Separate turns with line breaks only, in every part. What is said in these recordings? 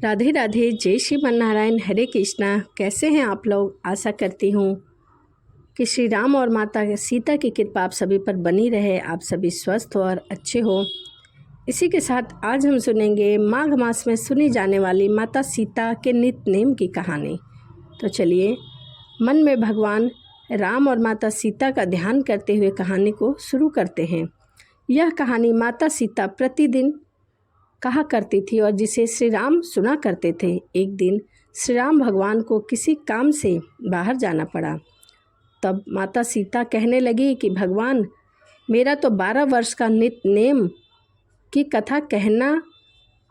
राधे राधे, जय श्रीमान नारायण, हरे कृष्णा। कैसे हैं आप लोग? आशा करती हूँ कि श्री राम और माता सीता की कृपा आप सभी पर बनी रहे, आप सभी स्वस्थ हो और अच्छे हो। इसी के साथ आज हम सुनेंगे माघ मास में सुनी जाने वाली माता सीता के नित्य नेम की कहानी। तो चलिए मन में भगवान राम और माता सीता का ध्यान करते हुए कहानी को शुरू करते हैं। यह कहानी माता सीता प्रतिदिन कहा करती थी और जिसे श्री राम सुना करते थे। एक दिन श्री राम भगवान को किसी काम से बाहर जाना पड़ा। तब माता सीता कहने लगी कि भगवान, मेरा तो 12 वर्ष का नित्य नेम की कथा कहना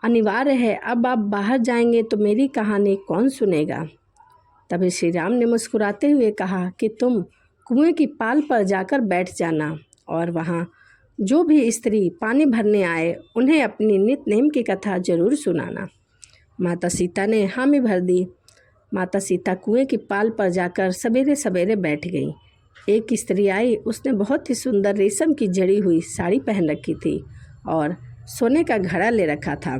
अनिवार्य है। अब आप बाहर जाएंगे तो मेरी कहानी कौन सुनेगा? तभी श्री राम ने मुस्कुराते हुए कहा कि तुम कुएं की पाल पर जाकर बैठ जाना और वहाँ जो भी स्त्री पानी भरने आए उन्हें अपनी नित्य नेम की कथा जरूर सुनाना। माता सीता ने हामी भर दी। माता सीता कुएं की पाल पर जाकर सवेरे सवेरे बैठ गई। एक स्त्री आई, उसने बहुत ही सुंदर रेशम की जड़ी हुई साड़ी पहन रखी थी और सोने का घड़ा ले रखा था।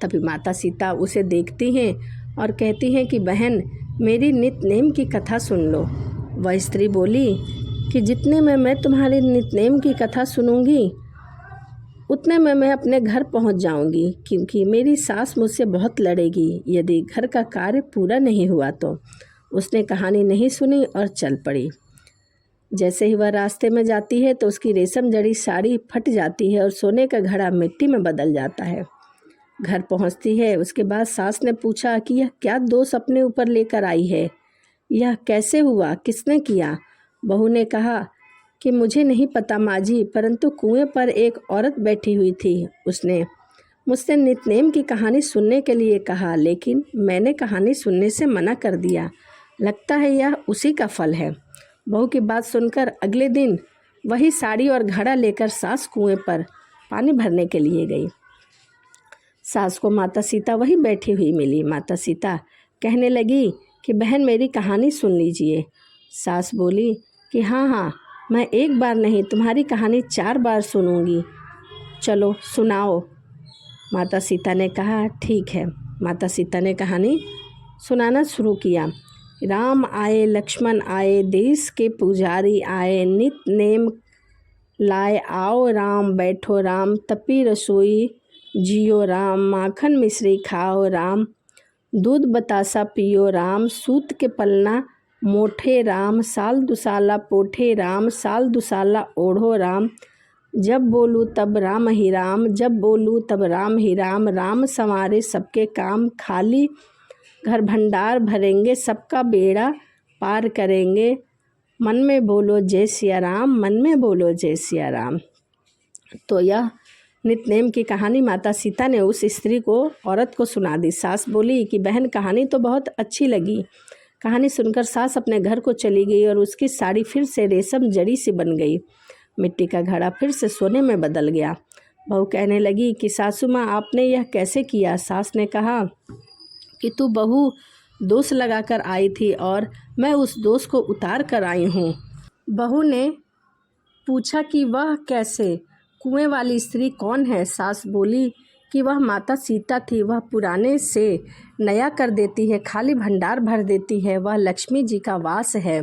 तभी माता सीता उसे देखती हैं और कहती हैं कि बहन, मेरी नित्य नेम की कथा सुन लो। वह स्त्री बोली कि जितने में मैं तुम्हारी नित्य नेम की कथा सुनूंगी उतने में मैं अपने घर पहुंच जाऊंगी, क्योंकि मेरी सास मुझसे बहुत लड़ेगी यदि घर का कार्य पूरा नहीं हुआ तो। उसने कहानी नहीं सुनी और चल पड़ी। जैसे ही वह रास्ते में जाती है तो उसकी रेशम जड़ी साड़ी फट जाती है और सोने का घड़ा मिट्टी में बदल जाता है। घर पहुंचती है, उसके बाद सास ने पूछा कि यह क्या दोष अपने ऊपर लेकर आई है, यह कैसे हुआ, किसने किया? बहू ने कहा कि मुझे नहीं पता माँ जी, परंतु कुएं पर एक औरत बैठी हुई थी। उसने मुझसे नित्य नेम की कहानी सुनने के लिए कहा, लेकिन मैंने कहानी सुनने से मना कर दिया। लगता है यह उसी का फल है। बहू की बात सुनकर अगले दिन वही साड़ी और घड़ा लेकर सास कुएं पर पानी भरने के लिए गई। सास को माता सीता वहीं बैठी हुई मिली। माता सीता कहने लगी कि बहन, मेरी कहानी सुन लीजिए। सास बोली कि हाँ, मैं एक बार नहीं तुम्हारी कहानी 4 बार सुनूंगी, चलो सुनाओ। माता सीता ने कहा ठीक है। माता सीता ने कहानी सुनाना शुरू किया। राम आए, लक्ष्मण आए, देश के पुजारी आए, नित्य नेम लाए आओ राम, बैठो राम, तपी रसोई जियो राम, माखन मिश्री खाओ राम, दूध बतासा पियो राम, सूत के पलना मोठे राम, साल दुसाला पोठे राम, साल दुसाला ओढ़ो राम, जब बोलूँ तब राम ही राम, जब बोलूँ तब राम ही राम, राम संवारे सबके काम, खाली घर भंडार भरेंगे, सबका बेड़ा पार करेंगे, मन में बोलो जय सिया राम, मन में बोलो जय सिया राम। तो यह नित्य नेम की कहानी माता सीता ने उस स्त्री को, औरत को सुना दी। सास बोली कि बहन, कहानी तो बहुत अच्छी लगी। कहानी सुनकर सास अपने घर को चली गई और उसकी साड़ी फिर से रेशम जड़ी सी बन गई। मिट्टी का घड़ा फिर से सोने में बदल गया। बहू कहने लगी कि सासू माँ, आपने यह कैसे किया? सास ने कहा कि तू बहू दोष लगाकर आई थी और मैं उस दोष को उतार कर आई हूँ। बहू ने पूछा कि वह कैसे? कुएं वाली स्त्री कौन है? सास बोली कि वह माता सीता थी। वह पुराने से नया कर देती है, खाली भंडार भर देती है। वह लक्ष्मी जी का वास है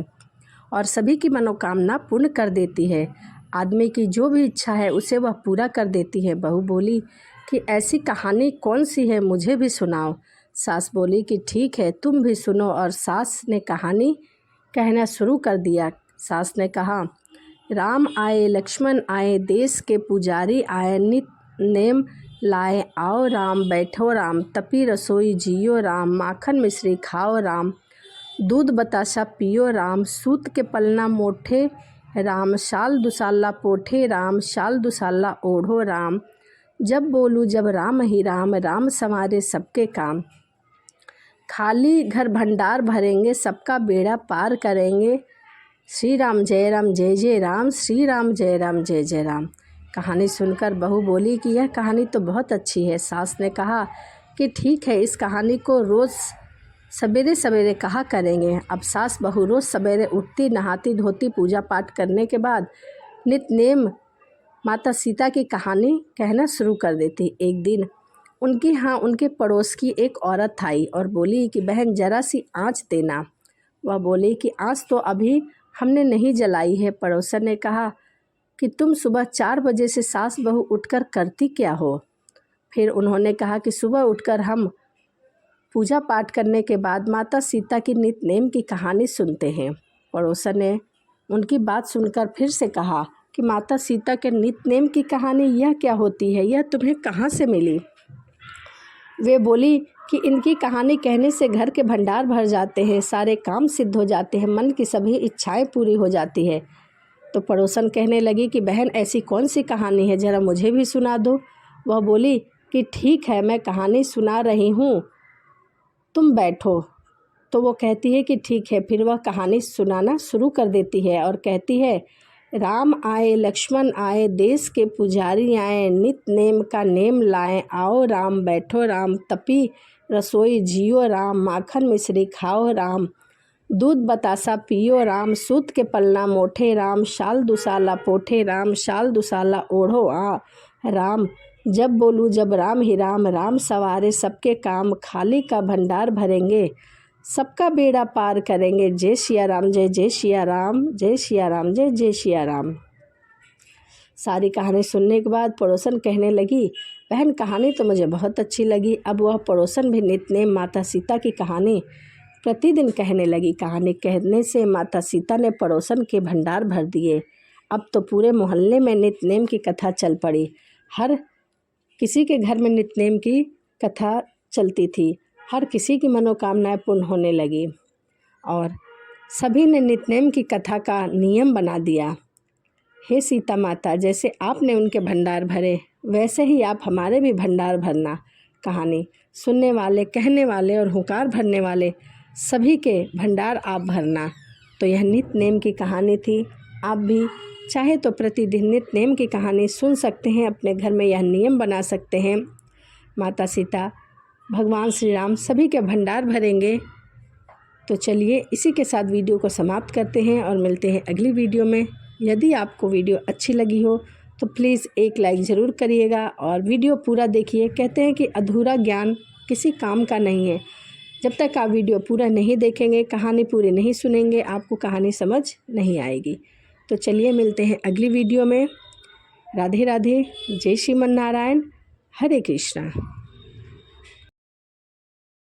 और सभी की मनोकामना पूर्ण कर देती है। आदमी की जो भी इच्छा है उसे वह पूरा कर देती है। बहू बोली कि ऐसी कहानी कौन सी है, मुझे भी सुनाओ। सास बोली कि ठीक है, तुम भी सुनो। और सास ने कहानी कहना शुरू कर दिया। सास ने कहा, राम आए, लक्ष्मण आए, देश के पुजारी आए, नित्य नेम लाए आओ राम, बैठो राम, तपी रसोई जियो राम, माखन मिश्री खाओ राम, दूध बतासा पियो राम, सूत के पलना मोठे राम, शाल दुसाला पोठे राम, शाल दुसाला ओढ़ो राम, जब बोलूँ जब राम ही राम, राम संवारे सबके काम, खाली घर भंडार भरेंगे, सबका बेड़ा पार करेंगे, श्री राम जय राम जय जय राम, श्री राम जय राम जय जय राम। कहानी सुनकर बहू बोली कि यह कहानी तो बहुत अच्छी है। सास ने कहा कि ठीक है, इस कहानी को रोज़ सवेरे सवेरे कहा करेंगे। अब सास बहू रोज़ सवेरे उठती, नहाती धोती, पूजा पाठ करने के बाद नित्य नेम माता सीता की कहानी कहना शुरू कर देती। एक दिन उनके पड़ोस की एक औरत आई और बोली कि बहन ज़रा सी आँच देना। वह बोली कि आँच तो अभी हमने नहीं जलाई है। पड़ोसन ने कहा कि तुम सुबह 4 बजे से सास बहू उठकर करती क्या हो? फिर उन्होंने कहा कि सुबह उठकर हम पूजा पाठ करने के बाद माता सीता की नित नेम की कहानी सुनते हैं। पड़ोसन ने उनकी बात सुनकर फिर से कहा कि माता सीता के नित नेम की कहानी यह क्या होती है? यह तुम्हें कहाँ से मिली? वे बोली कि इनकी कहानी कहने से घर के भंडार भर जाते हैं, सारे काम सिद्ध हो जाते हैं, मन की सभी इच्छाएं पूरी हो जाती है। तो पड़ोसन कहने लगी कि बहन ऐसी कौन सी कहानी है, ज़रा मुझे भी सुना दो। वह बोली कि ठीक है, मैं कहानी सुना रही हूँ, तुम बैठो। तो वो कहती है कि ठीक है। फिर वह कहानी सुनाना शुरू कर देती है और कहती है, राम आए लक्ष्मण आए, देश के पुजारी आए, नित नेम का नेम लाएं, आओ राम बैठो राम, तपी रसोई जियो राम, माखन मिश्री खाओ राम, दूध बतासा पियो राम, सूत के पलना मोठे राम, शाल दुसाला पोठे राम, शाल दुसाला ओढ़ो आ राम, जब बोलूँ जब राम ही राम, राम सवारे सबके काम, खाली का भंडार भरेंगे, सबका बेड़ा पार करेंगे, जय सिया राम जय जय सिया राम, जय सिया राम जय जय सिया राम। सारी कहानी सुनने के बाद पड़ोसन कहने लगी, बहन कहानी तो मुझे बहुत अच्छी लगी। अब वह पड़ोसन भी नित्य माता सीता की कहानी प्रतिदिन कहने लगी। कहानी कहने से माता सीता ने पड़ोसन के भंडार भर दिए। अब तो पूरे मोहल्ले में नित्य की कथा चल पड़ी। हर किसी के घर में नित्य की कथा चलती थी। हर किसी की मनोकामनाएं पूर्ण होने लगी और सभी ने नित्य की कथा का नियम बना दिया। हे सीता माता, जैसे आपने उनके भंडार भरे वैसे ही आप हमारे भी भंडार भरना। कहानी सुनने वाले, कहने वाले और हुंकार भरने वाले सभी के भंडार आप भरना। तो यह नित्य नेम की कहानी थी। आप भी चाहे तो प्रतिदिन नित्य नेम की कहानी सुन सकते हैं, अपने घर में यह नियम बना सकते हैं। माता सीता, भगवान श्री राम सभी के भंडार भरेंगे। तो चलिए इसी के साथ वीडियो को समाप्त करते हैं और मिलते हैं अगली वीडियो में। यदि आपको वीडियो अच्छी लगी हो तो प्लीज़ एक लाइक ज़रूर करिएगा और वीडियो पूरा देखिए। कहते हैं कि अधूरा ज्ञान किसी काम का नहीं है। जब तक आप वीडियो पूरा नहीं देखेंगे, कहानी पूरी नहीं सुनेंगे, आपको कहानी समझ नहीं आएगी। तो चलिए मिलते हैं अगली वीडियो में। राधे राधे, जय श्रीमन नारायण, हरे कृष्णा।